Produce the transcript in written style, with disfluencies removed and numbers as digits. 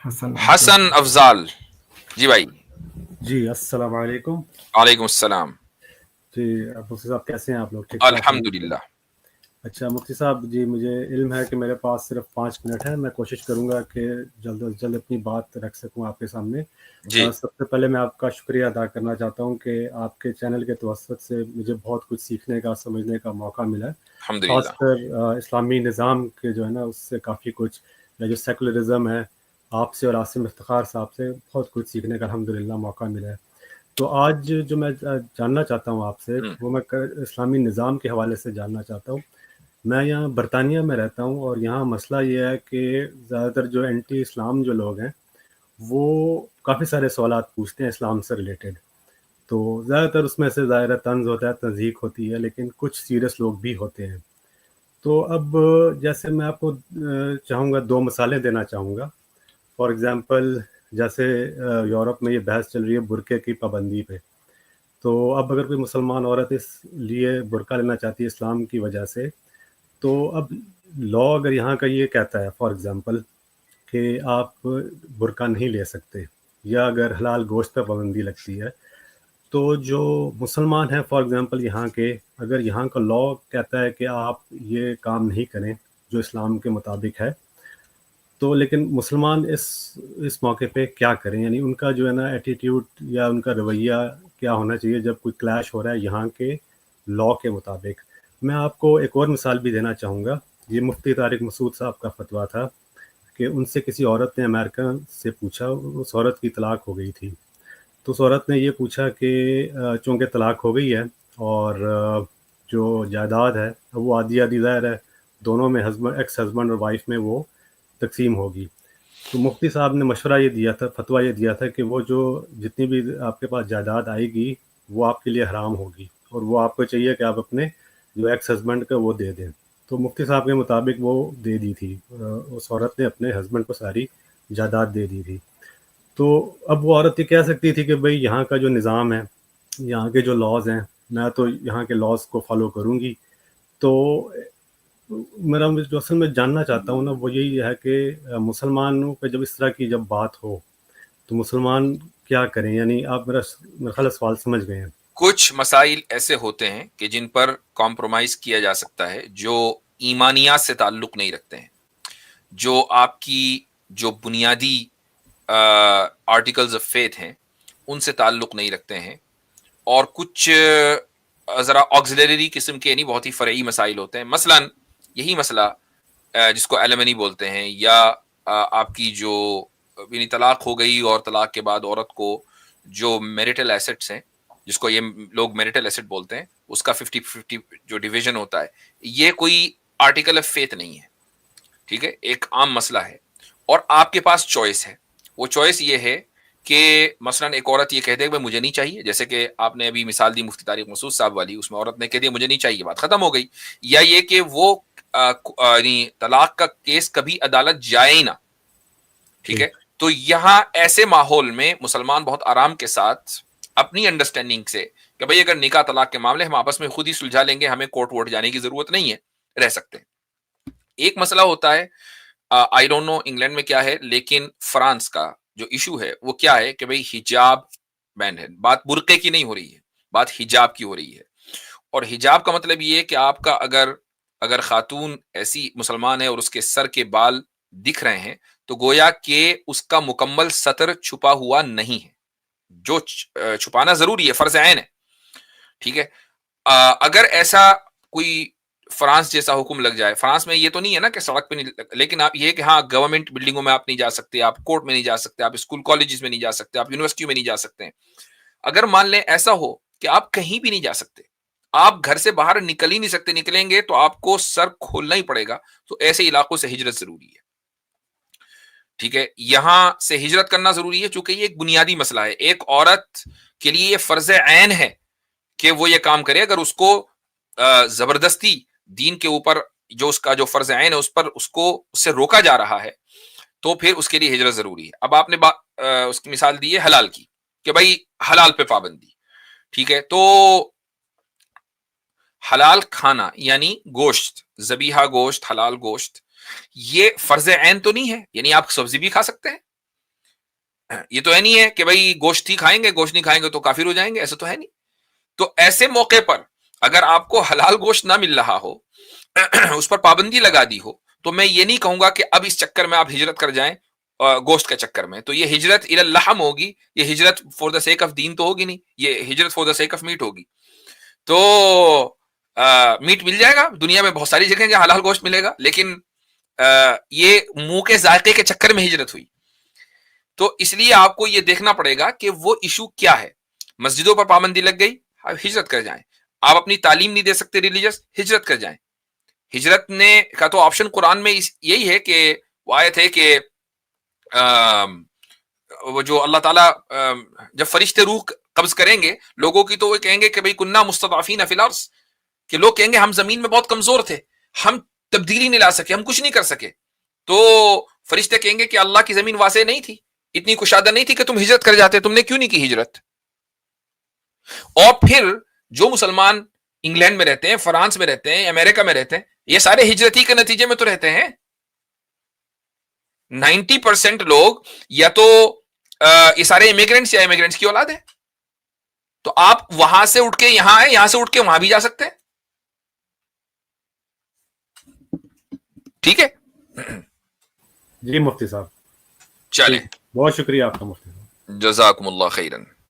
حسن افضال جی بھائی. جی السلام علیکم. وعلیکم السلام. جی مفتی صاحب کیسے ہیں آپ لوگ؟ ٹھیک ٹھاک ہیں؟ الحمدللہ. اچھا مفتی صاحب جی مجھے علم ہے کہ میرے پاس صرف 5 منٹ ہے. میں کوشش کروں گا کہ جلد از جلد اپنی بات رکھ سکوں آپ کے سامنے. جی سب سے پہلے میں آپ کا شکریہ ادا کرنا چاہتا ہوں کہ آپ کے چینل کے توسط سے مجھے بہت کچھ سیکھنے کا سمجھنے کا موقع ملا ہے. الحمدللہ. خاص کر اسلامی نظام کے جو ہے نا اس سے کافی کچھ، یا جو سیکولرزم ہے آپ سے اور عاصم افتخار صاحب سے بہت کچھ سیکھنے کا الحمدللہ موقع ملا ہے. تو آج جو میں جاننا چاہتا ہوں آپ سے وہ میں اسلامی نظام کے حوالے سے جاننا چاہتا ہوں. میں یہاں برطانیہ میں رہتا ہوں اور یہاں مسئلہ یہ ہے کہ زیادہ تر جو اینٹی اسلام جو لوگ ہیں وہ کافی سارے سوالات پوچھتے ہیں اسلام سے ریلیٹڈ. تو زیادہ تر اس میں سے ظاہر طنز ہوتا ہے، تذیق ہوتی ہے، لیکن کچھ سیریس لوگ بھی ہوتے ہیں. تو اب جیسے میں آپ کو چاہوں گا 2 مثالیں دینا چاہوں گا. فار ایگزامپل جیسے یورپ میں یہ بحث چل رہی ہے برقعے کی پابندی پہ. تو اب اگر کوئی مسلمان عورت اس لیے برقع لینا چاہتی ہے اسلام کی وجہ سے، تو اب لا اگر یہاں کا یہ کہتا ہے فار ایگزامپل کہ آپ برقع نہیں لے سکتے، یا اگر حلال گوشت پہ پابندی لگتی ہے، تو جو مسلمان ہیں فار ایگزامپل یہاں کے، اگر یہاں کا لا کہتا ہے کہ آپ یہ کام نہیں کریں جو اسلام کے مطابق ہے، تو لیکن مسلمان اس موقع پہ کیا کریں؟ یعنی ان کا جو ہے نا ایٹیٹیوڈ یا ان کا رویہ کیا ہونا چاہیے جب کوئی کلیش ہو رہا ہے یہاں کے لا کے مطابق. میں آپ کو ایک اور مثال بھی دینا چاہوں گا. یہ مفتی طارق مسعود صاحب کا فتویٰ تھا کہ ان سے کسی عورت نے امریکہ سے پوچھا، اس عورت کی طلاق ہو گئی تھی. تو اس عورت نے یہ پوچھا کہ چونکہ طلاق ہو گئی ہے اور جو جائیداد ہے وہ آدھی آدھی ظاہر ہے دونوں میں ایکس ہسبینڈ اور وائف میں وہ تقسیم ہوگی. تو مفتی صاحب نے مشورہ یہ دیا تھا، فتویٰ یہ دیا تھا کہ وہ جو جتنی بھی آپ کے پاس جائیداد آئے گی وہ آپ کے لیے حرام ہوگی، اور وہ آپ کو چاہیے کہ آپ اپنے جو ایکس ہسبینڈ کا وہ دے دیں. تو مفتی صاحب کے مطابق وہ دے دی تھی، اس عورت نے اپنے ہسبینڈ کو ساری جائیداد دے دی تھی. تو اب وہ عورت یہ کہہ سکتی تھی کہ بھئی یہاں کا جو نظام ہے، یہاں کے جو لاز ہیں، میں تو یہاں کے لاز کو فالو کروں گی. تو میرا جو اصل میں جاننا چاہتا ہوں نا وہ یہی ہے کہ مسلمانوں پہ جب اس طرح کی جب بات ہو تو مسلمان کیا کریں؟ یعنی آپ میرا خیال سوال سمجھ گئے ہیں. کچھ مسائل ایسے ہوتے ہیں کہ جن پر کمپرومائز کیا جا سکتا ہے، جو ایمانیات سے تعلق نہیں رکھتے ہیں، جو آپ کی جو بنیادی آرٹیکلز آف فیتھ ہیں ان سے تعلق نہیں رکھتے ہیں، اور کچھ ذرا آکسیلری قسم کے یعنی بہت ہی فرعی مسائل ہوتے ہیں. مثلا یہی مسئلہ جس کو ایلیمنی بولتے ہیں، یا آپ کی جو یعنی طلاق ہو گئی اور طلاق کے بعد عورت کو جو میریٹل ایسٹس ہیں، جس کو یہ لوگ میریٹل ایسٹ بولتے ہیں، اس کا 50-50 جو ڈویژن ہوتا ہے، یہ کوئی آرٹیکل آف فیتھ نہیں ہے. ٹھیک ہے، ایک عام مسئلہ ہے اور آپ کے پاس چوائس ہے. وہ چوائس یہ ہے کہ مثلا ایک عورت یہ کہہ دے کہ مجھے نہیں چاہیے، جیسے کہ آپ نے ابھی مثال دی مفتی طارق مسعود صاحب والی، اس میں عورت نے کہہ دیا مجھے نہیں چاہیے، بات ختم ہو گئی. یا یہ کہ وہ یعنی طلاق کا کیس کبھی عدالت جائے ہی نہ. ٹھیک ہے، تو یہاں ایسے ماحول میں مسلمان بہت آرام کے ساتھ اپنی انڈرسٹینڈنگ سے کہ بھئی اگر نکاح طلاق کے معاملے ہم آپس میں خود ہی سلجھا لیں گے، ہمیں کورٹ ووٹ جانے کی ضرورت نہیں ہے، رہ سکتے ہیں. ایک مسئلہ ہوتا ہے، آئی ڈونٹ نو انگلینڈ میں کیا ہے، لیکن فرانس کا جو ایشو ہے وہ کیا ہے کہ بھئی حجاب بین ہے. بات برقعے کی نہیں ہو رہی ہے، بات حجاب کی ہو رہی ہے. اور حجاب کا مطلب یہ ہے کہ آپ کا اگر خاتون ایسی مسلمان ہے اور اس کے سر کے بال دکھ رہے ہیں تو گویا کہ اس کا مکمل سطر چھپا ہوا نہیں ہے، جو چھپانا ضروری ہے، فرض عین ہے. ٹھیک ہے، اگر ایسا کوئی فرانس جیسا حکم لگ جائے، فرانس میں یہ تو نہیں ہے نا کہ سڑک پہ نہیں، لیکن آپ یہ کہ ہاں گورنمنٹ بلڈنگوں میں آپ نہیں جا سکتے، آپ کورٹ میں نہیں جا سکتے، آپ اسکول کالجز میں نہیں جا سکتے، آپ یونیورسٹیوں میں نہیں جا سکتے. اگر مان لیں ایسا ہو کہ آپ کہیں بھی نہیں جا سکتے، آپ گھر سے باہر نکل ہی نہیں سکتے، نکلیں گے تو آپ کو سر کھولنا ہی پڑے گا، تو ایسے علاقوں سے ہجرت ضروری ہے. ٹھیک ہے، یہاں سے ہجرت کرنا ضروری ہے چونکہ یہ ایک بنیادی مسئلہ ہے. ایک عورت کے لیے یہ فرض عین ہے کہ وہ یہ کام کرے. اگر اس کو زبردستی دین کے اوپر جو اس کا جو فرض عین ہے اس کو اس سے روکا جا رہا ہے تو پھر اس کے لیے ہجرت ضروری ہے. اب آپ نے اس کی مثال دی ہے حلال کی کہ بھائی حلال پہ پابندی. ٹھیک ہے، تو حلال کھانا یعنی گوشت، ذبیحہ گوشت، حلال گوشت، یہ فرض عین تو نہیں ہے، یعنی آپ سبزی بھی کھا سکتے ہیں، یہ تو ہے نہیں ہے کہ بھائی گوشت ہی کھائیں گے، گوشت نہیں کھائیں گے تو کافر ہو جائیں گے، ایسا تو ہے نہیں. تو ایسے موقع پر اگر آپ کو حلال گوشت نہ مل رہا ہو، اس پر پابندی لگا دی ہو، تو میں یہ نہیں کہوں گا کہ اب اس چکر میں آپ ہجرت کر جائیں گوشت کے چکر میں. تو یہ ہجرت الی اللحم ہوگی، یہ ہجرت فور دا سیک آف دین تو ہوگی نہیں، یہ ہجرت for the sake of meat ہوگی. تو میٹ مل جائے گا دنیا میں بہت ساری جگہیں جہاں حلال گوشت ملے گا، لیکن یہ منہ کے ذائقے کے چکر میں ہجرت ہوئی. تو اس لیے آپ کو یہ دیکھنا پڑے گا کہ وہ ایشو کیا ہے. مسجدوں پر پابندی لگ گئی، ہجرت کر جائیں. آپ اپنی تعلیم نہیں دے سکتے ریلیجس، ہجرت کر جائیں. ہجرت نے کا تو آپشن قرآن میں یہی ہے کہ وہ آیت ہے کہ وہ جو اللہ تعالیٰ جب فرشتے روح قبض کریں گے لوگوں کی، تو وہ کہیں گے کہ بھئی کننا مستضعفین فی الارض، کہ لوگ کہیں گے ہم زمین میں بہت کمزور تھے، ہم تبدیلی نہیں لا سکے، ہم کچھ نہیں کر سکے. تو فرشتے کہیں گے کہ اللہ کی زمین واسع نہیں تھی، اتنی کشادہ نہیں تھی کہ تم ہجرت کر جاتے، تم نے کیوں نہیں کی ہجرت. اور پھر جو مسلمان انگلینڈ میں رہتے ہیں، فرانس میں رہتے ہیں، امریکہ میں رہتے ہیں، یہ سارے ہجرتی کے نتیجے میں تو رہتے ہیں. 90% لوگ یا تو یہ سارے امیگرینٹس یا امیگرینٹس کی اولاد ہے. تو آپ وہاں سے اٹھ کے یہاں آئے، یہاں سے اٹھ کے وہاں بھی جا سکتے ہیں. ٹھیک ہے جی مفتی صاحب، چلیں، بہت شکریہ آپ کا مفتی صاحب. جزاکم اللہ خیرن.